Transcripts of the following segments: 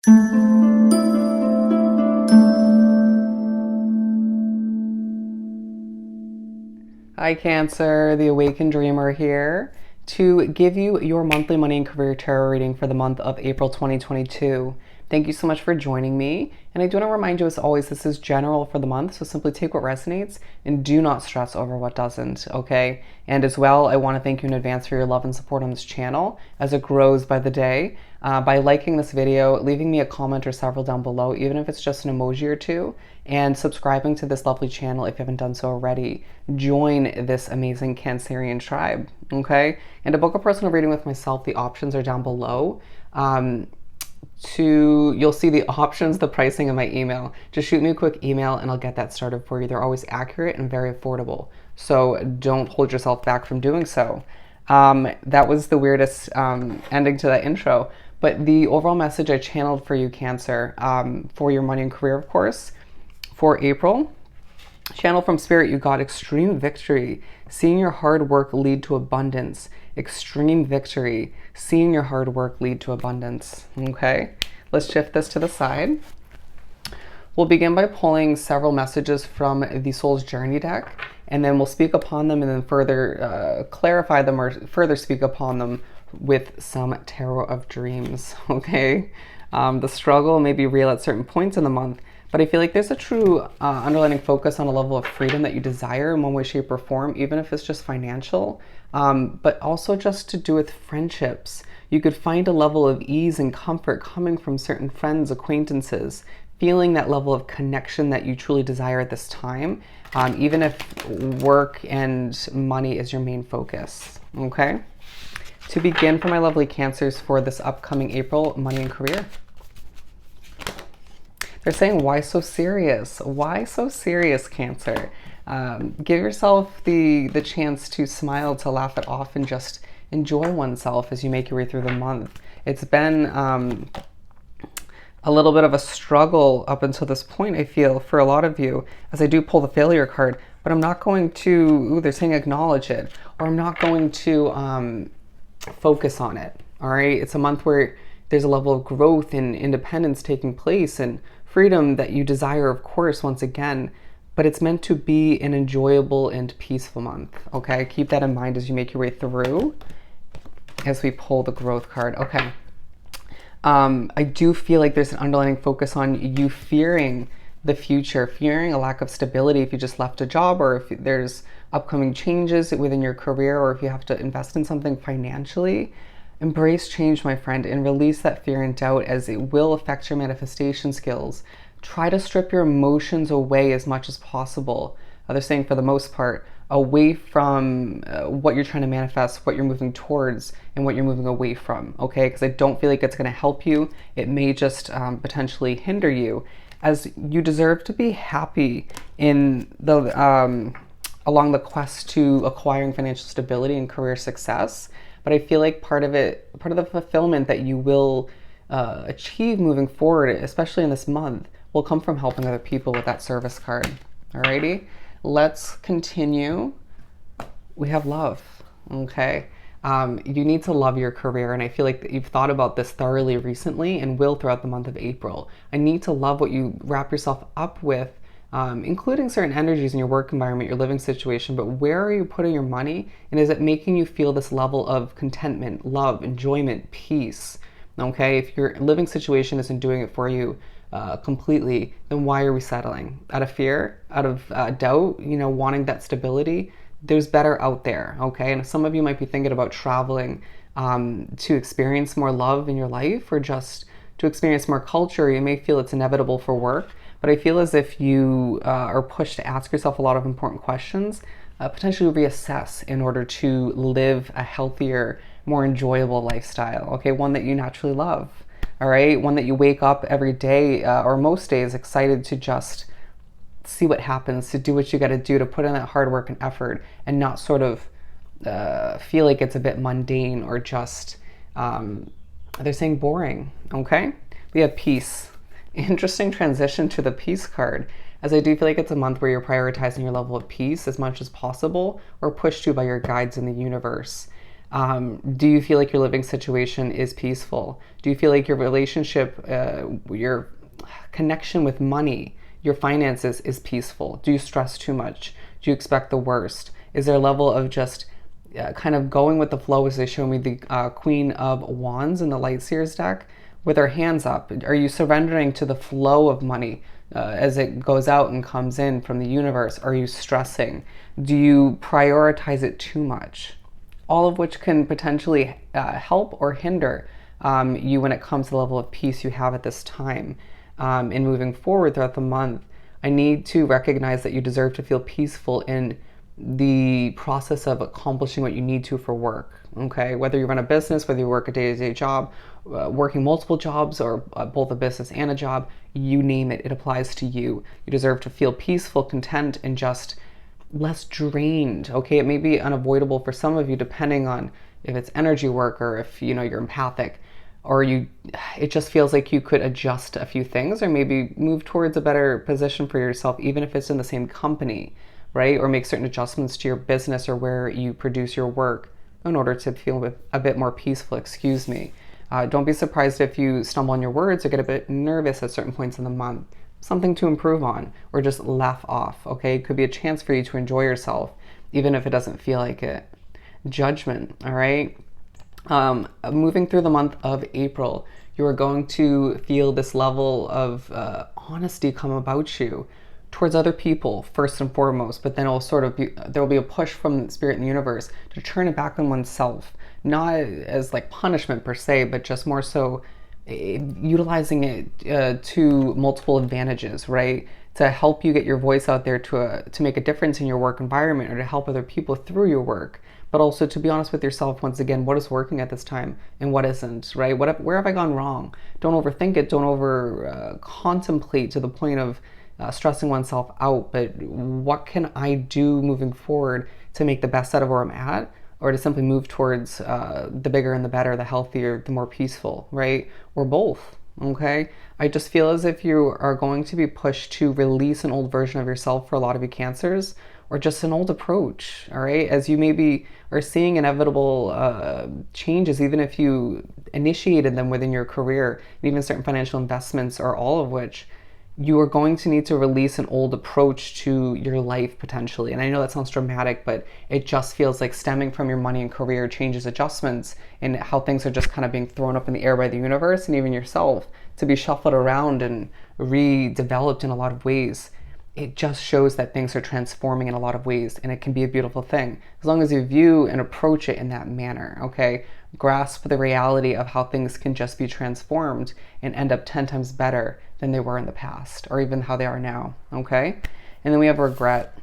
Hi Cancer, the Awakened Dreamer here to give you your monthly money and career tarot reading for the month of April 2022. Thank you so much for joining me. And I do want to remind you, as always, this is general for the month, so simply take what resonates and do not stress over what doesn't, okay? And as well, I want to thank you in advance for your love and support on this channel as it grows by the day. By liking this video, leaving me a comment or several down below, even if it's just an emoji or two, and subscribing to this lovely channel if you haven't done so already. Join this amazing Cancerian tribe, okay? And to book a personal reading with myself, the options are down below. You'll see the options, the pricing, and my email. Just shoot me a quick email and I'll get that started for you. They're always accurate and very affordable, so don't hold yourself back from doing so. That was the weirdest ending to that intro, but the overall message I channeled for you, Cancer, for your money and career, of course, for April. Channel from Spirit, you got extreme victory, seeing your hard work lead to abundance. Extreme victory, seeing your hard work lead to abundance. Okay, let's shift this to the side. We'll begin by pulling several messages from the Soul's Journey deck, and then we'll speak upon them and then further clarify them or further speak upon them with some Tarot of Dreams, okay? The struggle may be real at certain points in the month, but I feel like there's a true underlying focus on a level of freedom that you desire in one way, shape, or form, even if it's just financial, but also just to do with friendships. You could find a level of ease and comfort coming from certain friends, acquaintances, feeling that level of connection that you truly desire at this time, even if work and money is your main focus, okay? To begin, for my lovely Cancers for this upcoming April, money and career. They're saying, why so serious? Why so serious, Cancer? Give yourself the chance to smile, to laugh it off, and just enjoy oneself as you make your way through the month. It's been a little bit of a struggle up until this point, I feel, for a lot of you, as I do pull the failure card, but I'm not going to, they're saying acknowledge it, or I'm not going to focus on it, all right? It's a month where there's a level of growth and independence taking place and freedom that you desire, of course, once again, but it's meant to be an enjoyable and peaceful month, okay? Keep that in mind as you make your way through as we pull the growth card, okay? I do feel like there's an underlying focus on you fearing the future, fearing a lack of stability if you just left a job, or if there's upcoming changes within your career, or if you have to invest in something financially. Embrace change, my friend, and release that fear and doubt, as it will affect your manifestation skills. Try to strip your emotions away as much as possible. They're saying, for the most part, away from what you're trying to manifest, what you're moving towards, and what you're moving away from, okay? Because I don't feel like it's going to help you. It may just potentially hinder you, as you deserve to be happy in the along the quest to acquiring financial stability and career success. But I feel like part of the fulfillment that you will achieve moving forward, especially in this month, will come from helping other people with that service card. Alrighty, let's continue. We have love, okay? You need to love your career, and I feel like you've thought about this thoroughly recently and will throughout the month of April. I need to love what you wrap yourself up with, including certain energies in your work environment, your living situation, but where are you putting your money? And is it making you feel this level of contentment, love, enjoyment, peace? Okay, if your living situation isn't doing it for you completely, then why are we settling? Out of fear, out of doubt, you know, wanting that stability? There's better out there, okay? And some of you might be thinking about traveling to experience more love in your life, or just to experience more culture. You may feel it's inevitable for work, but I feel as if you are pushed to ask yourself a lot of important questions, potentially reassess in order to live a healthier, more enjoyable lifestyle, okay? One that you naturally love, all right? One that you wake up every day, or most days, excited to just see what happens, to do what you got to do, to put in that hard work and effort, and not sort of feel like it's a bit mundane or just, they're saying boring, okay? We have peace. Interesting transition to the peace card, as I do feel like it's a month where you're prioritizing your level of peace as much as possible, or pushed to by your guides in the universe. Do you feel like your living situation is peaceful? Do you feel like your relationship, your connection with money, your finances is peaceful? Do you stress too much? Do you expect the worst? Is there a level of just kind of going with the flow, as they show me the Queen of Wands in the Light Seers deck with her hands up? Are you surrendering to the flow of money as it goes out and comes in from the universe? Are you stressing? Do you prioritize it too much? All of which can potentially help or hinder you when it comes to the level of peace you have at this time. In moving forward throughout the month, I need to recognize that you deserve to feel peaceful in the process of accomplishing what you need to for work. Okay, whether you run a business, whether you work a day-to-day job, working multiple jobs, or both a business and a job, you name it, it applies to you. You deserve to feel peaceful, content, and just less drained. Okay, it may be unavoidable for some of you depending on if it's energy work or if you're empathic, or it just feels like you could adjust a few things or maybe move towards a better position for yourself, even if it's in the same company, right? Or make certain adjustments to your business or where you produce your work in order to feel a bit more peaceful, excuse me. Don't be surprised if you stumble on your words or get a bit nervous at certain points in the month. Something to improve on, or just laugh off, okay? It could be a chance for you to enjoy yourself, even if it doesn't feel like it. Judgment, all right? Moving through the month of April, you are going to feel this level of honesty come about you towards other people, first and foremost, but then there will be a push from Spirit and the universe to turn it back on oneself, not as like punishment per se, but just more so utilizing it to multiple advantages, right? To help you get your voice out there to make a difference in your work environment or to help other people through your work, but also to be honest with yourself once again, what is working at this time and what isn't, right? Where have I gone wrong? Don't overthink it. Don't over contemplate to the point of stressing oneself out, but what can I do moving forward to make the best out of where I'm at? Or to simply move towards the bigger and the better, the healthier, the more peaceful, right? Or both, okay? I just feel as if you are going to be pushed to release an old version of yourself for a lot of you Cancers, or just an old approach, all right? As you maybe are seeing inevitable changes, even if you initiated them within your career, and even certain financial investments, or all of which, you are going to need to release an old approach to your life potentially. And I know that sounds dramatic, but it just feels like stemming from your money and career changes, adjustments, and how things are just kind of being thrown up in the air by the universe and even yourself to be shuffled around and redeveloped in a lot of ways. It just shows that things are transforming in a lot of ways, and it can be a beautiful thing as long as you view and approach it in that manner, okay? Grasp the reality of how things can just be transformed and end up 10 times better than they were in the past, or even how they are now, okay? And then we have regret.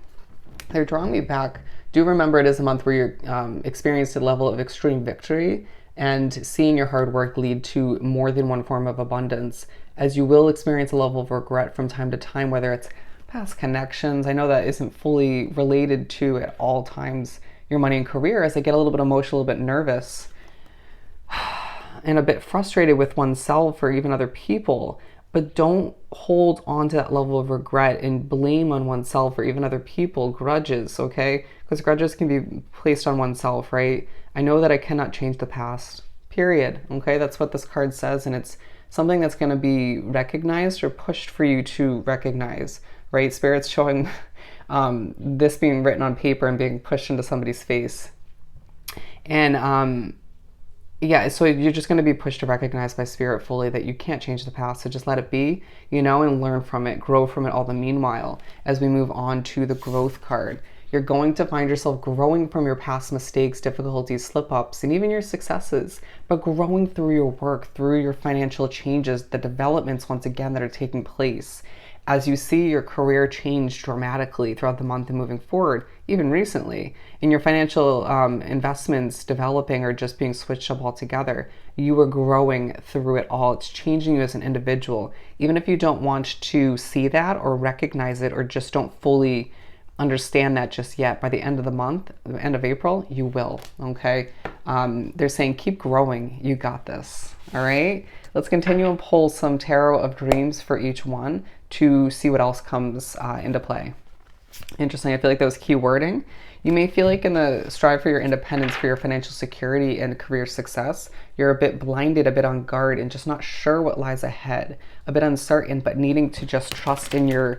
They're drawing me back. Do remember it is a month where you're experiencing a level of extreme victory and seeing your hard work lead to more than one form of abundance, as you will experience a level of regret from time to time, whether it's past connections. I know that isn't fully related to at all times your money and career, as I get a little bit emotional, a bit nervous, and a bit frustrated with oneself or even other people. But don't hold on to that level of regret and blame on oneself or even other people, grudges, okay? Because grudges can be placed on oneself, right? I know that I cannot change the past, period, okay? That's what this card says, and it's something that's going to be recognized or pushed for you to recognize, right? Spirit's showing this being written on paper and being pushed into somebody's face. And yeah, so you're just going to be pushed to recognize by Spirit fully that you can't change the past, so just let it be, and learn from it, grow from it all the meanwhile. As we move on to the growth card, you're going to find yourself growing from your past mistakes, difficulties, slip-ups, and even your successes, but growing through your work, through your financial changes, the developments, once again, that are taking place. As you see your career change dramatically throughout the month and moving forward, even recently, in your financial investments developing or just being switched up altogether, you are growing through it all. It's changing you as an individual. Even if you don't want to see that or recognize it or just don't fully understand that just yet, by the end of the month, the end of April, you will, okay? They're saying keep growing. You got this, all right? Let's continue and pull some tarot of dreams for each one to see what else comes into play. Interesting. I feel like that was key wording. You may feel like in the strive for your independence, for your financial security and career success, you're a bit blinded, a bit on guard, and just not sure what lies ahead, a bit uncertain, but needing to just trust in your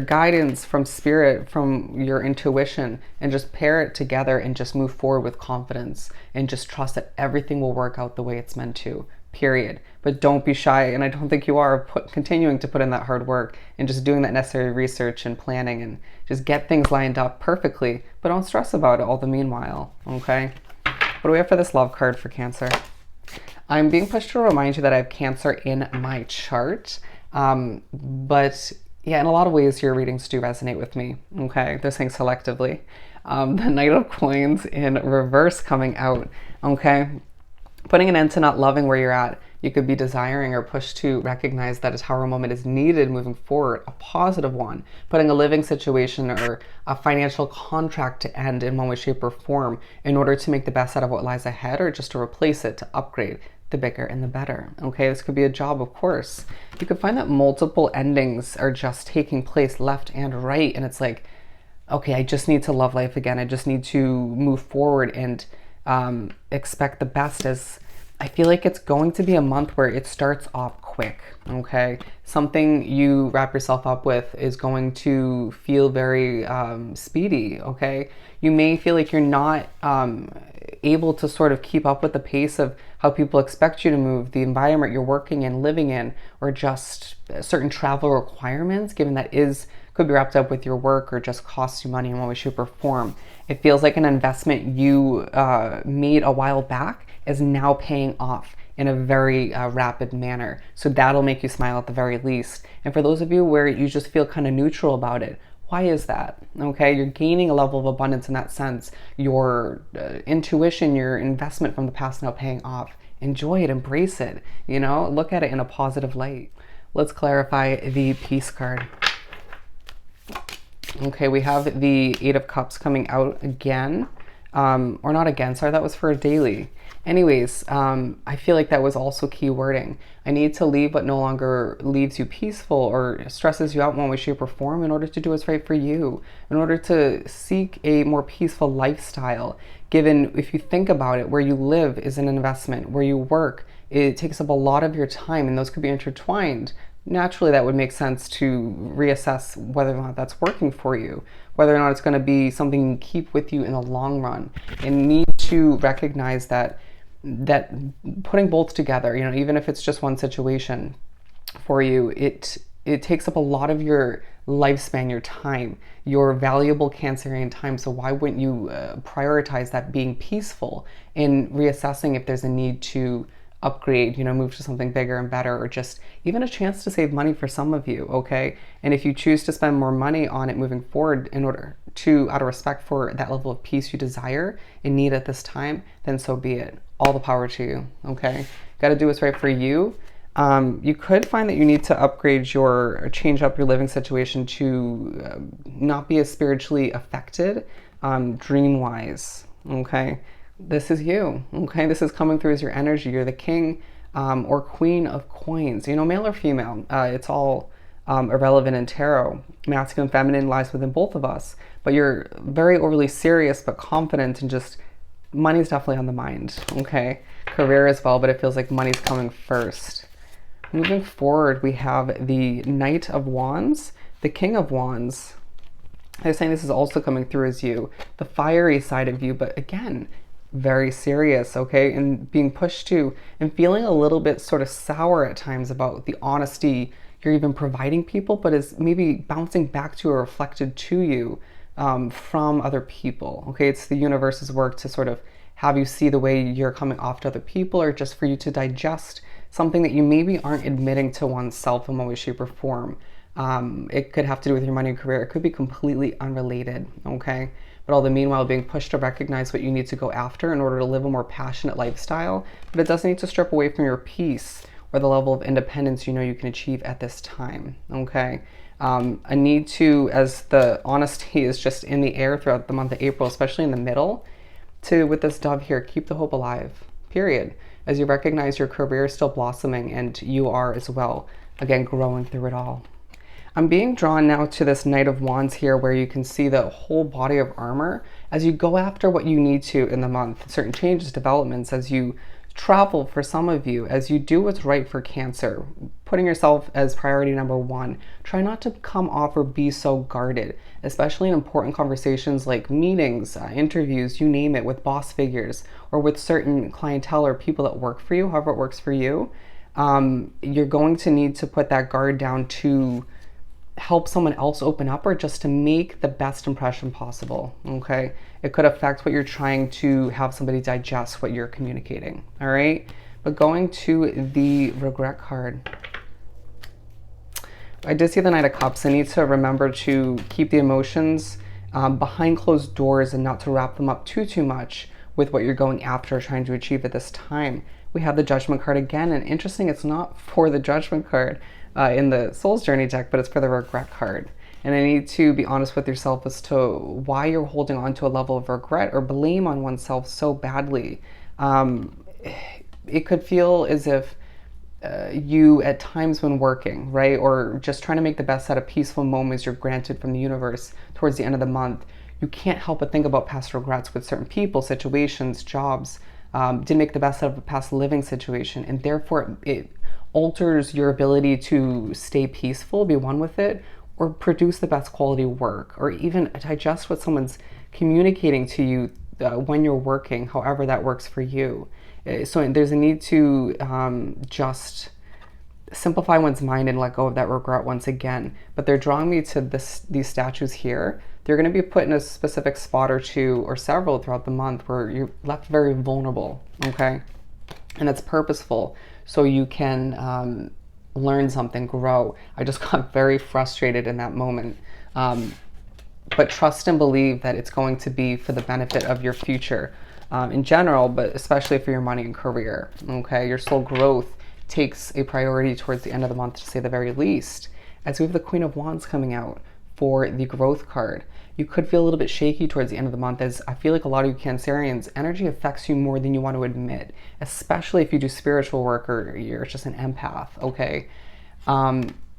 guidance from spirit, from your intuition, and just pair it together and just move forward with confidence and just trust that everything will work out the way it's meant to. Period. But don't be shy, and I don't think you are, continuing to put in that hard work and just doing that necessary research and planning and just get things lined up perfectly, but don't stress about it all the meanwhile, okay? What do we have for this love card for Cancer? I'm being pushed to remind you that I have Cancer in my chart, but yeah, in a lot of ways your readings do resonate with me, okay? They're saying selectively. The Knight of Coins in reverse coming out, okay? Putting an end to not loving where you're at. You could be desiring or pushed to recognize that a tower moment is needed moving forward, a positive one. Putting a living situation or a financial contract to end in one way, shape, or form in order to make the best out of what lies ahead, or just to replace it, to upgrade, the bigger and the better. Okay, this could be a job, of course. You could find that multiple endings are just taking place left and right, and it's like, okay, I just need to love life again. I just need to move forward and expect the best. As I feel like it's going to be a month where it starts off quick, okay? Something you wrap yourself up with is going to feel very speedy, okay? You may feel like you're not able to sort of keep up with the pace of how people expect you to move, the environment you're working in, living in, or just certain travel requirements, given that could be wrapped up with your work or just costs you money in one way, shape, or form. It feels like an investment you made a while back is now paying off in a very rapid manner. So that'll make you smile at the very least. And for those of you where you just feel kind of neutral about it, why is that? Okay, you're gaining a level of abundance in that sense. Your intuition, your investment from the past now paying off. Enjoy it, embrace it, you know, look at it in a positive light. Let's clarify the Peace card. Okay, we have the Eight of Cups coming out again. Or not again, sorry, that was for a daily. Anyways, I feel like that was also key wording. I need to leave what no longer leaves you peaceful or stresses you out in one way, shape, or form in order to do what's right for you, in order to seek a more peaceful lifestyle. Given, if you think about it, where you live is an investment, where you work, it takes up a lot of your time, and those could be intertwined. Naturally, that would make sense to reassess whether or not that's working for you, whether or not it's going to be something you keep with you in the long run, and need to recognize that putting both together, you know, even if it's just one situation for you, it takes up a lot of your lifespan, your time, your valuable Cancerian time. So why wouldn't you prioritize that being peaceful in reassessing if there's a need to upgrade, you know, move to something bigger and better, or just even a chance to save money for some of you, okay? And if you choose to spend more money on it moving forward in order to, out of respect for that level of peace you desire and need at this time, then so be it. All the power to you, okay? Got to do what's right for you. You could find that you need to upgrade or change up your living situation to not be as spiritually affected, dream-wise, okay? This is you, okay? This is coming through as your energy. You're the king or queen of coins, you know, male or female. It's all irrelevant in tarot. Masculine, feminine lies within both of us, but you're very overly serious but confident, and just money's definitely on the mind, okay? Career as well, but it feels like money's coming first. Moving forward, we have the Knight of Wands, the King of Wands. They're saying this is also coming through as you, the fiery side of you, but again, very serious, okay? And being pushed to and feeling a little bit sort of sour at times about the honesty you're even providing people, but is maybe bouncing back to or reflected to you from other people, okay? It's the universe's work to sort of have you see the way you're coming off to other people, or just for you to digest something that you maybe aren't admitting to oneself in one way, shape, or form. It could have to do with your money and career. It could be completely unrelated, okay? But all the meanwhile being pushed to recognize what you need to go after in order to live a more passionate lifestyle. But it doesn't need to strip away from your peace or the level of independence you know you can achieve at this time, okay? A need to, as the honesty is just in the air throughout the month of April, especially in the middle, to, with this dove here, keep the hope alive, period. As you recognize your career is still blossoming, and you are as well, again, growing through it all. I'm being drawn now to this Knight of Wands here, where you can see the whole body of armor as you go after what you need to in the month, certain changes, developments, as you travel for some of you, as you do what's right for Cancer, putting yourself as priority number one. Try not to come off or be so guarded, especially in important conversations like meetings, interviews, you name it, with boss figures or with certain clientele or people that work for you, however it works for you. You're going to need to put that guard down to help someone else open up, or just to make the best impression possible. Okay, it could affect what you're trying to have somebody digest what you're communicating. All right, but going to the regret card, I did see the Knight of Cups. I need to remember to keep the emotions behind closed doors and not to wrap them up too much with what you're going after, trying to achieve at this time. We have the Judgment card again, and interesting, it's not for the Judgment card in the Soul's Journey deck, but it's for the regret card. And I need to be honest with yourself as to why you're holding on to a level of regret or blame on oneself so badly. It could feel as if you, at times when working, right, or just trying to make the best out of peaceful moments you're granted from the universe towards the end of the month, you can't help but think about past regrets with certain people, situations, jobs. Didn't make the best out of a past living situation, and therefore it alters your ability to stay peaceful, be one with it, or produce the best quality work, or even digest what someone's communicating to you when you're working, however that works for you. So there's a need to just simplify one's mind and let go of that regret once again. But they're drawing me to these statues here. They're going to be put in a specific spot or two or several throughout the month where you're left very vulnerable, okay? And it's purposeful, so you can learn something, grow. I just got very frustrated in that moment. But trust and believe that it's going to be for the benefit of your future in general, but especially for your money and career, okay? Your soul growth takes a priority towards the end of the month, to say the very least. As we have the Queen of Wands coming out for the growth card, you could feel a little bit shaky towards the end of the month, as I feel like a lot of you Cancerians, energy affects you more than you want to admit, especially if you do spiritual work or you're just an empath, okay?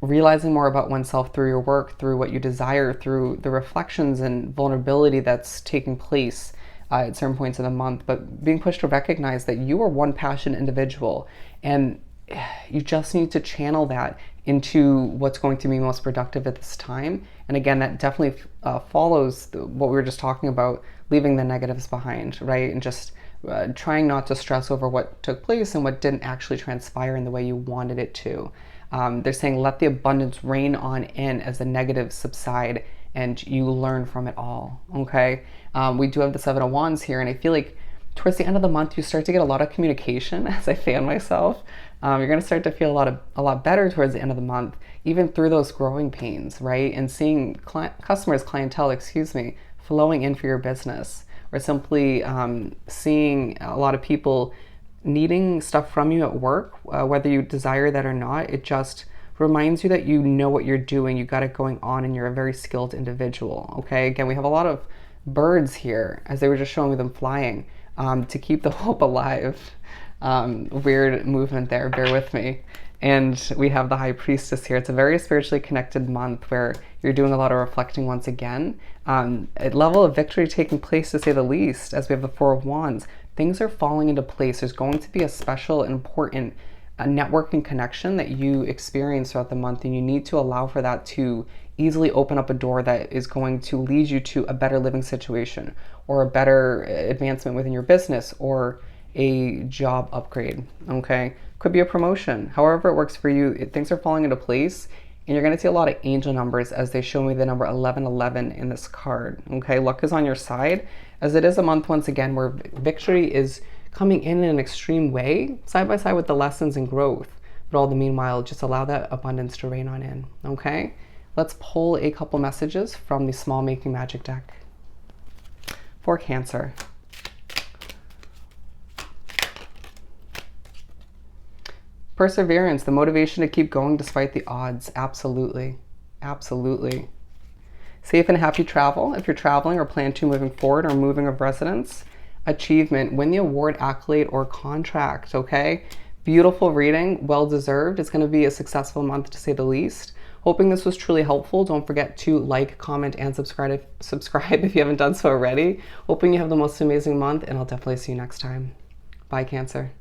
Realizing more about oneself through your work, through what you desire, through the reflections and vulnerability that's taking place at certain points of the month, but being pushed to recognize that you are one passionate individual, and you just need to channel that into what's going to be most productive at this time. And again, that definitely follows what we were just talking about, leaving the negatives behind, right? And just trying not to stress over what took place and what didn't actually transpire in the way you wanted it to. They're saying let the abundance rain on in as the negatives subside and you learn from it all, okay? We do have the Seven of Wands here, and I feel like towards the end of the month, you start to get a lot of communication as I fan myself. You're going to start to feel a lot better towards the end of the month, even through those growing pains, right? And seeing clientele, flowing in for your business, or simply seeing a lot of people needing stuff from you at work, whether you desire that or not. It just reminds you that you know what you're doing, you got it going on, and you're a very skilled individual, okay? Again, we have a lot of birds here, as they were just showing me them flying, to keep the hope alive. Weird movement there, bear with me. And we have the High Priestess here. It's a very spiritually connected month where you're doing a lot of reflecting once again. A level of victory taking place, to say the least, as we have the Four of Wands. Things are falling into place. There's going to be a special and important networking connection that you experience throughout the month, and you need to allow for that to easily open up a door that is going to lead you to a better living situation, or a better advancement within your business, or a job upgrade, okay? Could be a promotion. However it works for you, things are falling into place, and you're going to see a lot of angel numbers as they show me the number 1111 in this card, okay? Luck is on your side, as it is a month, once again, where victory is coming in an extreme way, side by side with the lessons and growth. But all the meanwhile, just allow that abundance to rain on in, okay? Let's pull a couple messages from the Small Making Magic deck for Cancer. Perseverance, the motivation to keep going despite the odds. Absolutely. Absolutely. Safe and happy travel if you're traveling or plan to moving forward, or moving of residence. Achievement, win the award, accolade, or contract, okay? Beautiful reading, well deserved. It's going to be a successful month, to say the least. Hoping this was truly helpful. Don't forget to like, comment, and subscribe if you haven't done so already. Hoping you have the most amazing month, and I'll definitely see you next time. Bye, Cancer.